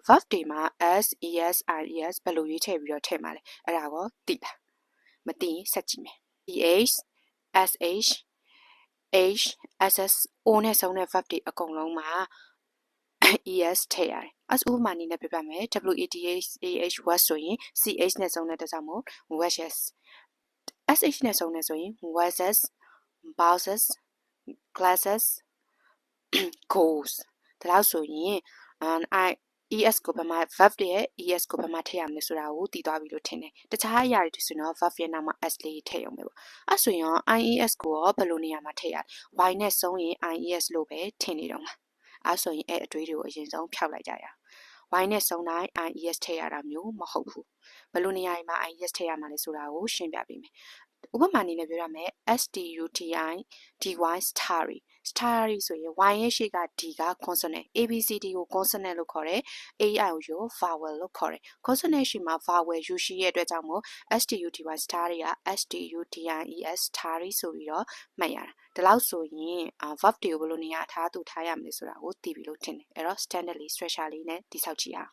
verb တွေမှာ s es is ဘယ်လိုရွေးချယ်ပြီးတော့ထည့်မှာလဲအဲ့ဒါကိုသိလားမသိရင်ဆက်ကြည့်မယ် eh sh h ss o နဲ့ဆုံးတဲ့ verb တွေအကုန်လုံးမှာ es ထည့်ရတယ်ဥပမာအနေနဲ့ပြပြမယ် wath wash ဆိုရင် ch နဲ့ဆုံးတဲ့အတွက်ကြောင့်မို့ washes sh နဲ့ဆုံးတဲ့ဆိုရင် washes bouses glasses goes ဒါလို့ဆိုရင်es ကိုဘယ်မှာ verb ရဲ့ es ကိုဘယ်မှာထည့်ရမလဲဆိုတာကိုသိသွားပြီလို့ထင်တယ်တခြားအရာတွေဆိုတော့ verb ရဲ့နောက်မှာ s လေးထည့်ရုံပဲပေါ့အဲ့ဆိုရင် ies ကိုရောဘယ်လိုနေရာမှာထည့်ရလဲ y နဲ့ဆုံးရင် ies လို့ပဲထင်နေတော့မှာအဲ့ဆိုရင်အဲ့အတွေးတွေကိုအရင်ဆုံးဖျောက်လိုက်ကြရအောင် y နဲ့ဆုံးတိုင်း ies ထည့်ရတာမျိုးမဟုတ်ဘူးဘယ်လိုနေရာမှာ ies ထည့်ရမှာလဲဆိုတာကိုရှင်းပြပေးမယ်ဥပမာအနေနဲ့ပြောရမယ် study dy starry starry ဆိုရင် y ရဲ့ရှေ့က d က consonant abcd ကို consonant လို့ခေါ်တယ် ai ကို vowel လို့ခေါ်တယ် consonant ရှေ့မှာ vowel ယူရှိရဲ့အတွက်ကြောင့်မို့ study starry က studies starry ဆိုပြီးတော့မှတ်ရတာဒါလောက်ဆိုရင် verb တွေကိုဘယ်လိုနေရာထားသူထားရမလဲဆိုတာကိုသိပြီလို့ထင်တယ်အဲ့တော့ standard လေး structure လေးနဲ့တိဆောက်ကြည့်အောင်